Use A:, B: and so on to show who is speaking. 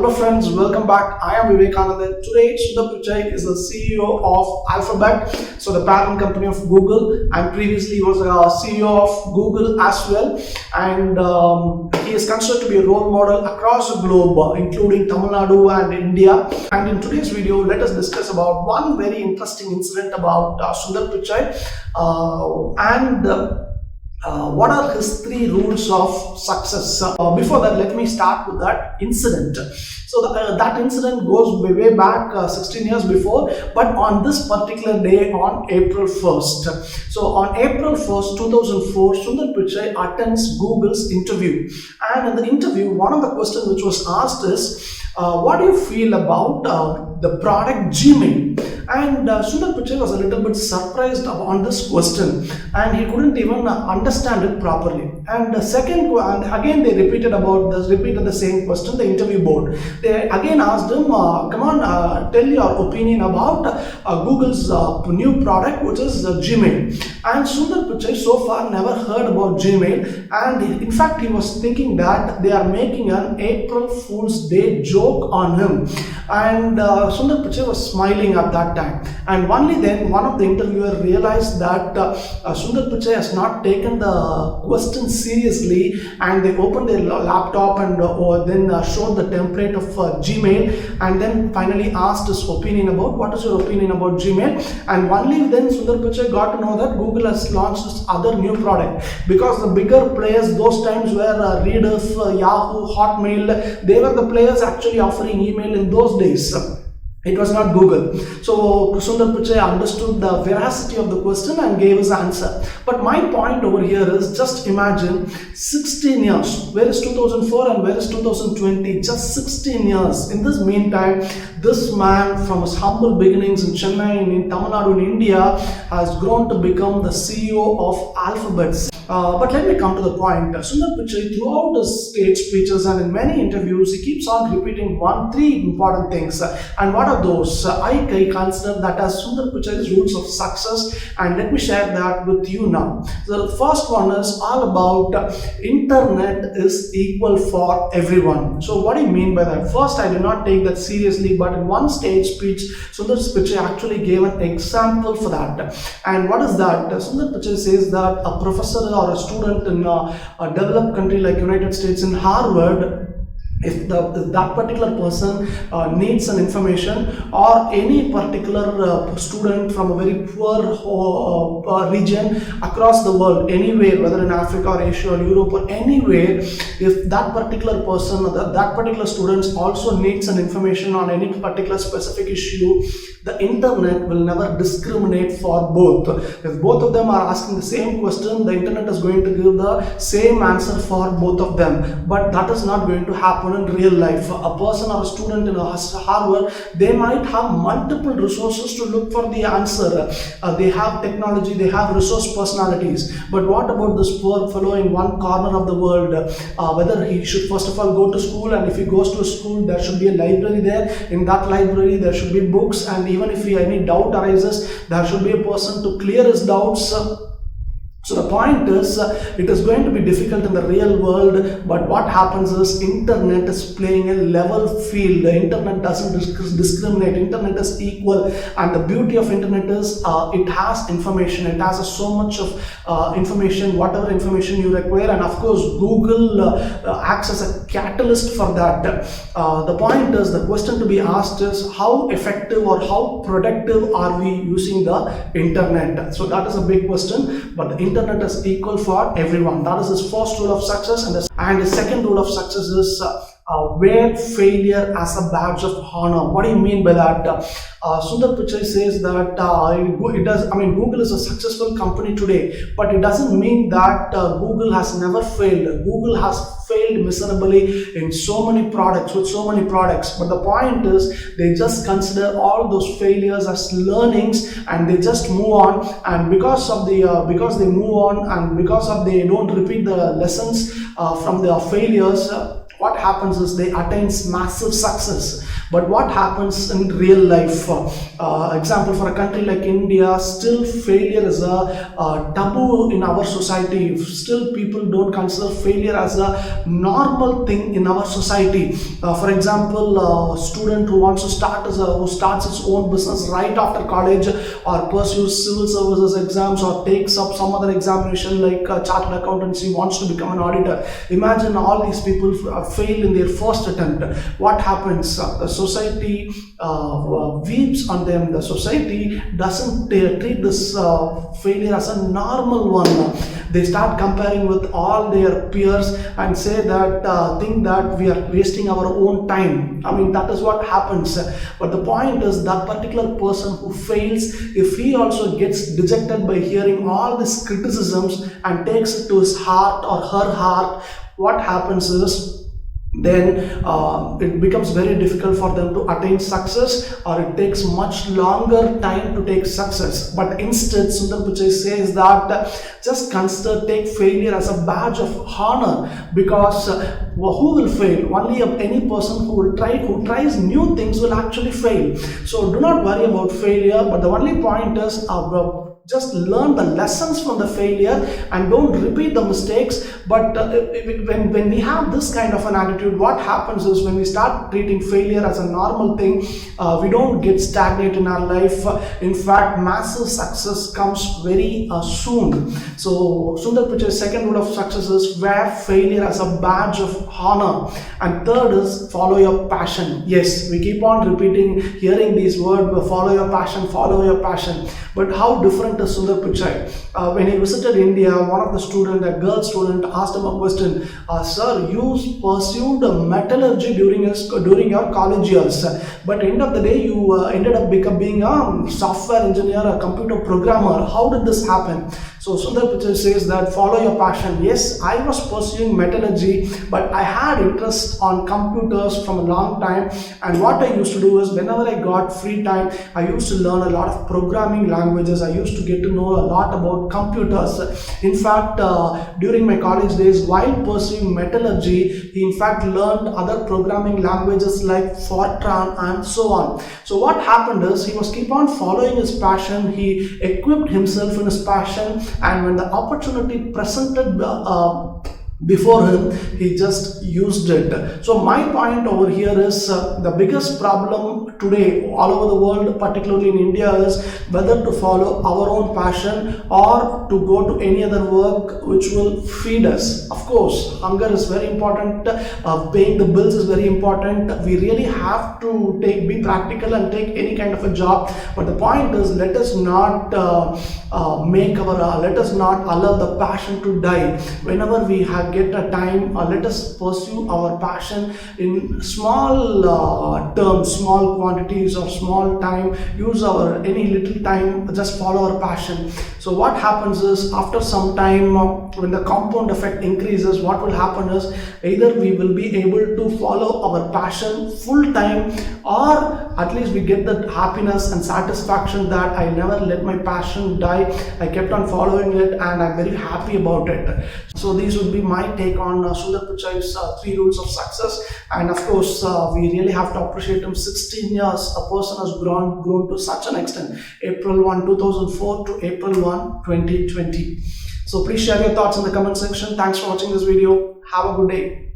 A: Hello friends, welcome back. I am Vivekananda. Today Sundar Pichai is the CEO of Alphabet, so the parent company of Google, and previously he was a CEO of Google as well. And he is considered to be a role model across the globe, including Tamil Nadu and India. And in today's video, let us discuss about one very interesting incident about Sundar Pichai what are his 3 rules of success. Before that, let me start with that incident. So that incident goes way back 16 years before, but on this particular day on April 1st. So on April 1st, 2004, Sundar Pichai attends Google's interview. And in the interview, one of the questions which was asked is, what do you feel about the product Gmail? And Sundar Pichai was a little bit surprised on this question, and he couldn't even understand it properly. And again they repeated the same question. The interview board, they again asked him, come on, tell your opinion about Google's new product, which is Gmail. And Sundar Pichai so far never heard about Gmail, and in fact he was thinking that they are making an April Fool's Day joke on him. And Sundar Pichai was smiling at that time, and only then one of the interviewers realized that Sundar Pichai has not taken the question seriously, and they opened their laptop and then showed the template of Gmail, and then finally asked his opinion about what is your opinion about Gmail. And only then Sundar Pichai got to know that Google has launched this other new product, because the bigger players those times were Rediff, Yahoo, Hotmail. They were the players actually offering email in those days. It was not Google. So Sundar Pichai understood the veracity of the question and gave his answer. But my point over here is, just imagine 16 years. Where is 2004 and where is 2020? Just 16 years. In this meantime, this man from his humble beginnings in Chennai, in Tamil Nadu, in India, has grown to become the CEO of Alphabet. But let me come to the point. Sundar Pichai, throughout his stage speeches and in many interviews, he keeps on repeating 3 important things. And what are those? I consider that as Sundar Pichai's rules of success, and let me share that with you now. So the first one is all about internet is equal for everyone. So what do you mean by that? First, I did not take that seriously, but in one stage speech, Sundar Pichai actually gave an example for that. And what is that? Sundar Pichai says that a professor or a student in a developed country like United States in Harvard, if that particular person needs an information, or any particular student from a very poor region across the world, anywhere, whether in Africa or Asia or Europe or anywhere, if that particular person or that particular student also needs an information on any particular specific issue, the internet will never discriminate for both. If both of them are asking the same question, the internet is going to give the same answer for both of them. But that is not going to happen in real life. A person or a student in Harvard, they might have multiple resources to look for the answer. They have technology, they have resource personalities. But what about this poor fellow in one corner of the world? Whether he should first of all go to school, and if he goes to a school, there should be a library there. In that library, there should be books, and even if any doubt arises, there should be a person to clear his doubts. So the point is, it is going to be difficult in the real world, but what happens is, internet is playing a level field. The internet doesn't discriminate. Internet is equal, and the beauty of internet is it has information. It has so much of information, whatever information you require, and of course Google acts as a catalyst for that. The point is, the question to be asked is, how effective or how productive are we using the internet? So that is a big question, but the internet is equal for everyone. That is his first rule of success. And the second rule of success is wear failure as a badge of honor. What do you mean by that? Sundar Pichai says that Google is a successful company today, but it doesn't mean that Google has never failed. Google has failed miserably in so many products, with so many products. But the point is, they just consider all those failures as learnings, and they just move on. And because they move on, and because they don't repeat the lessons from their failures, what happens is they attain massive success. But what happens in real life? Example, for a country like India, still failure is a taboo in our society. Still people don't consider failure as a normal thing in our society. For example, a student who wants to who starts its own business right after college, or pursues civil services exams, or takes up some other examination like chartered accountancy, wants to become an auditor. Imagine all these people fail in their first attempt. What happens? The society weeps on them. The society doesn't treat this failure as a normal one. They start comparing with all their peers and say that think that we are wasting our own time. I mean, that is what happens. But the point is, that particular person who fails, if he also gets dejected by hearing all these criticisms and takes it to his heart or her heart, what happens is, then it becomes very difficult for them to attain success, or it takes much longer time to take success. But instead, Sundar Pichai says that just consider, take failure as a badge of honor, because who will fail? Only any person who tries new things will actually fail. So do not worry about failure, but the only point is, just learn the lessons from the failure and don't repeat the mistakes. But when we have this kind of an attitude, what happens is, when we start treating failure as a normal thing, we don't get stagnant in our life. In fact, massive success comes very soon. So Sundar Pichai's second rule of success is, wear failure as a badge of honor. And third is, follow your passion. Yes, we keep on hearing these words, follow your passion, follow your passion. But how different is Sundar Pichai? When he visited India, one of the students, a girl student, asked him a question. Sir, you pursued metallurgy during your college years, but end of the day you ended up being a software engineer, a computer programmer. How did this happen? So Sundar Pichai says that, follow your passion. Yes, I was pursuing metallurgy, but I had interest on computers from a long time. And what I used to do is, whenever I got free time, I used to learn a lot of programming languages. I used to get to know a lot about computers. In fact, during my college days, while pursuing metallurgy, he in fact learned other programming languages like Fortran and so on. So what happened is, he was keep on following his passion. He equipped himself in his passion, and when the opportunity presented before him, he just used it. So my point over here is, the biggest problem today all over the world, particularly in India, is whether to follow our own passion or to go to any other work which will feed us. Of course, hunger is very important, paying the bills is very important. We really have to be practical and take any kind of a job. But the point is, let us not let us not allow the passion to die. Whenever we get a time, let us pursue our passion in small terms, small quantities or small time. Use our any little time, just follow our passion. So what happens is, after some time, when the compound effect increases, what will happen is, either we will be able to follow our passion full time, or at least we get the happiness and satisfaction that I never let my passion die. I kept on following it, and I'm very happy about it. So these would be my take on Sundar Pichai's 3 rules of success. And of course, we really have to appreciate him. 16 years, a person has grown to such an extent. April 1, 2004 to April 1, 2020. So please share your thoughts in the comment section. Thanks for watching this video. Have a good day.